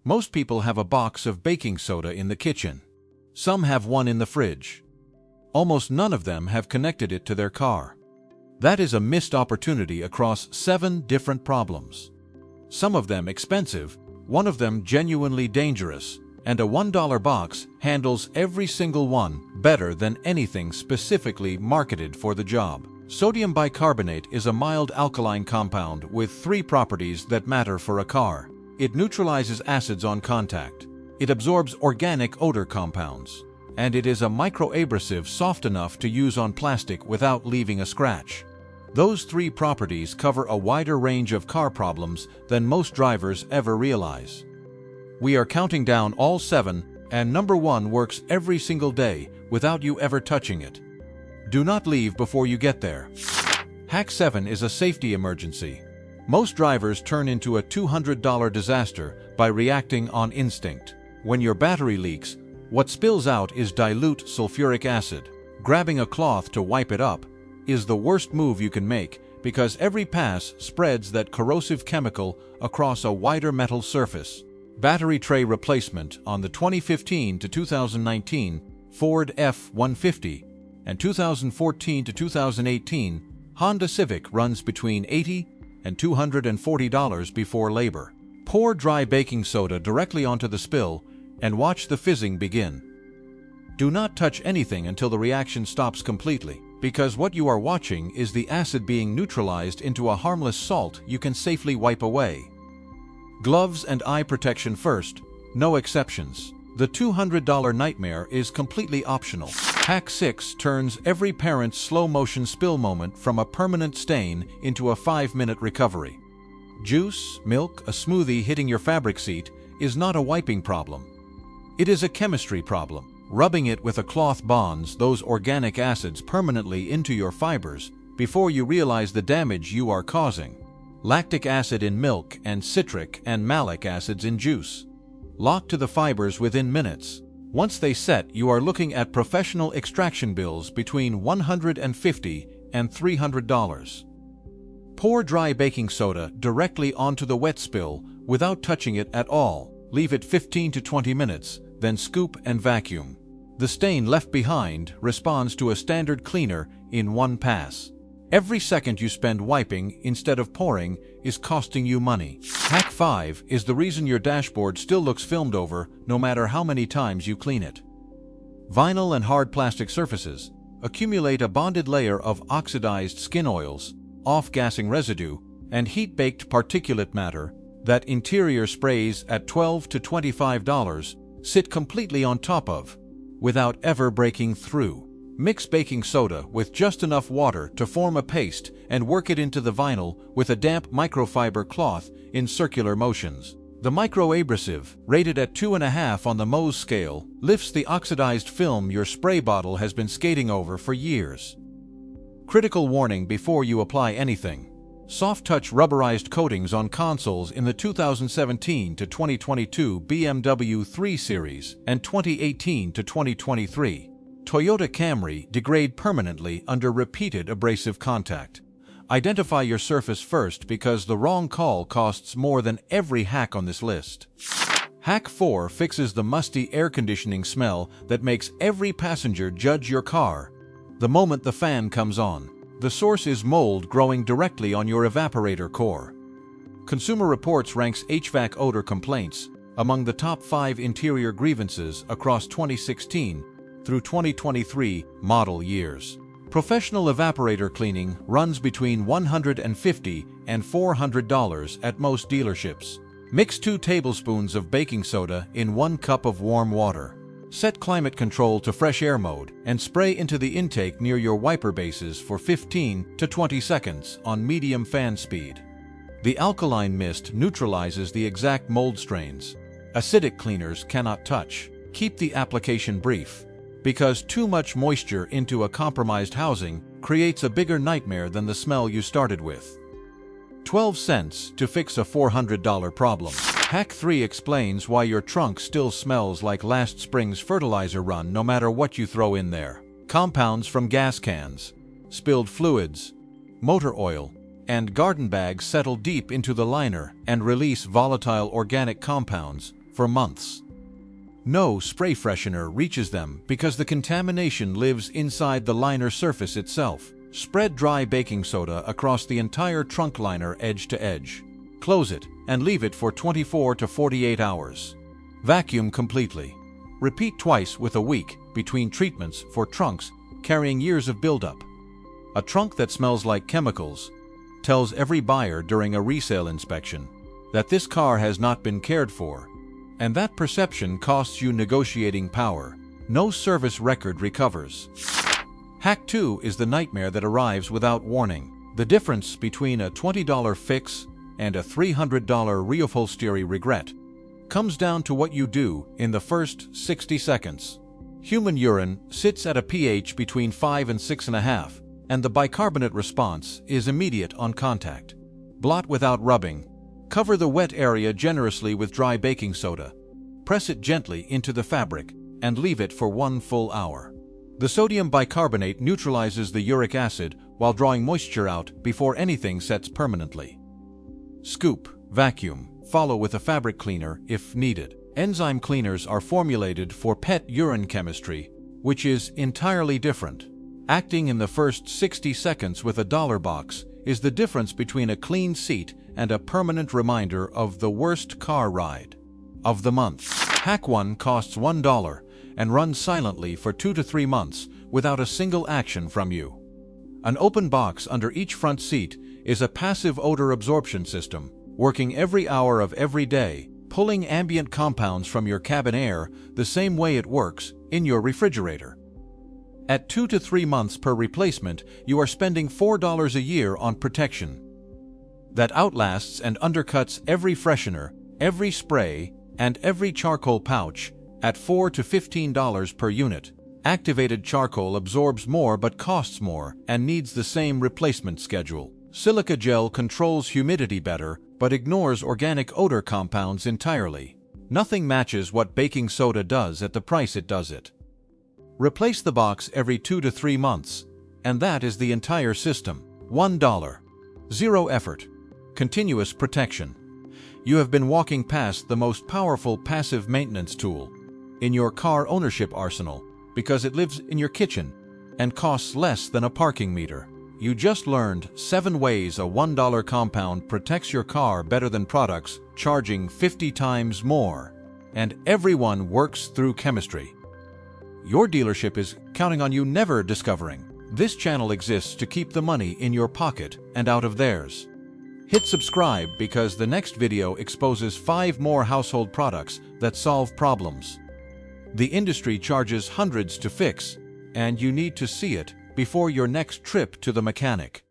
Most people have a box of baking soda in the kitchen. Some have one in the fridge. Almost none of them have connected it to their car. That is a missed opportunity across 7 different problems. Some of them expensive, one of them genuinely dangerous, and a $1 box handles every single one better than anything specifically marketed for the job. Sodium bicarbonate is a mild alkaline compound with 3 properties that matter for a car. It neutralizes acids on contact. It absorbs organic odor compounds. And it is a microabrasive soft enough to use on plastic without leaving a scratch. Those 3 properties cover a wider range of car problems than most drivers ever realize. We are counting down all 7, and number 1 works every single day without you ever touching it. Do not leave before you get there. Hack 7 is a safety emergency. Most drivers turn into a $200 disaster by reacting on instinct. When your battery leaks, what spills out is dilute sulfuric acid. Grabbing a cloth to wipe it up is the worst move you can make because every pass spreads that corrosive chemical across a wider metal surface. Battery tray replacement on the 2015 to 2019 Ford F-150 and 2014 to 2018 Honda Civic runs between $80 and $240 before labor. Pour dry baking soda directly onto the spill and watch the fizzing begin. Do not touch anything until the reaction stops completely, because what you are watching is the acid being neutralized into a harmless salt you can safely wipe away. Gloves and eye protection first, no exceptions. The $200 nightmare is completely optional. Hack 6 turns every parent's slow-motion spill moment from a permanent stain into a 5-minute recovery. Juice, milk, a smoothie hitting your fabric seat is not a wiping problem. It is a chemistry problem. Rubbing it with a cloth bonds those organic acids permanently into your fibers before you realize the damage you are causing. Lactic acid in milk and citric and malic acids in juice. Lock to the fibers within minutes. Once they set, you are looking at professional extraction bills between $150 and $300. Pour dry baking soda directly onto the wet spill without touching it at all. Leave it 15 to 20 minutes, then scoop and vacuum. The stain left behind responds to a standard cleaner in one pass. Every second you spend wiping instead of pouring is costing you money. Hack 5 is the reason your dashboard still looks filmed over no matter how many times you clean it. Vinyl and hard plastic surfaces accumulate a bonded layer of oxidized skin oils, off-gassing residue, and heat-baked particulate matter that interior sprays at $12 to $25 sit completely on top of, without ever breaking through. Mix baking soda with just enough water to form a paste and work it into the vinyl with a damp microfiber cloth in circular motions. The microabrasive, rated at 2.5 on the Mohs scale, lifts the oxidized film your spray bottle has been skating over for years. Critical warning before you apply anything. Soft-touch rubberized coatings on consoles in the 2017 to 2022 BMW 3 Series and 2018 to 2023 Toyota Camry degrade permanently under repeated abrasive contact. Identify your surface first because the wrong call costs more than every hack on this list. Hack 4 fixes the musty air conditioning smell that makes every passenger judge your car the moment the fan comes on. The source is mold growing directly on your evaporator core. Consumer Reports ranks HVAC odor complaints among the top 5 interior grievances across 2016 through 2023 model years. Professional evaporator cleaning runs between $150 and $400 at most dealerships. Mix 2 tablespoons of baking soda in 1 cup of warm water. Set climate control to fresh air mode and spray into the intake near your wiper bases for 15 to 20 seconds on medium fan speed. The alkaline mist neutralizes the exact mold strains acidic cleaners cannot touch. Keep the application brief, because too much moisture into a compromised housing creates a bigger nightmare than the smell you started with. 12 cents to fix a $400 problem. Hack 3 explains why your trunk still smells like last spring's fertilizer run no matter what you throw in there. Compounds from gas cans, spilled fluids, motor oil, and garden bags settle deep into the liner and release volatile organic compounds for months. No spray freshener reaches them because the contamination lives inside the liner surface itself. Spread dry baking soda across the entire trunk liner edge to edge. Close it and leave it for 24 to 48 hours. Vacuum completely. Repeat twice with a week between treatments for trunks carrying years of buildup. A trunk that smells like chemicals tells every buyer during a resale inspection that this car has not been cared for, and that perception costs you negotiating power. No service record recovers. Hack 2 is the nightmare that arrives without warning. The difference between a $20 fix and a $300 reupholstery regret comes down to what you do in the first 60 seconds. Human urine sits at a pH between 5 and 6.5, and the bicarbonate response is immediate on contact. Blot without rubbing. Cover the wet area generously with dry baking soda. Press it gently into the fabric and leave it for 1 full hour. The sodium bicarbonate neutralizes the uric acid while drawing moisture out before anything sets permanently. Scoop, vacuum, follow with a fabric cleaner if needed. Enzyme cleaners are formulated for pet urine chemistry, which is entirely different. Acting in the first 60 seconds with a dollar box is the difference between a clean seat and a permanent reminder of the worst car ride of the month. Hack 1 costs $1 and runs silently for 2 to 3 months without a single action from you. An open box under each front seat is a passive odor absorption system, working every hour of every day, pulling ambient compounds from your cabin air the same way it works in your refrigerator. At 2 to 3 months per replacement, you are spending $4 a year on protection that outlasts and undercuts every freshener, every spray, and every charcoal pouch at $4 to $15 per unit. Activated charcoal absorbs more but costs more and needs the same replacement schedule. Silica gel controls humidity better but ignores organic odor compounds entirely. Nothing matches what baking soda does at the price it does it. Replace the box every 2 to 3 months, and that is the entire system. $1. Zero effort. Continuous protection. You have been walking past the most powerful passive maintenance tool in your car ownership arsenal because it lives in your kitchen and costs less than a parking meter. You just learned 7 ways a $1 compound protects your car better than products charging 50 times more. And everyone works through chemistry. Your dealership is counting on you never discovering. This channel exists to keep the money in your pocket and out of theirs. Hit subscribe because the next video exposes 5 more household products that solve problems. The industry charges hundreds to fix, and you need to see it before your next trip to the mechanic.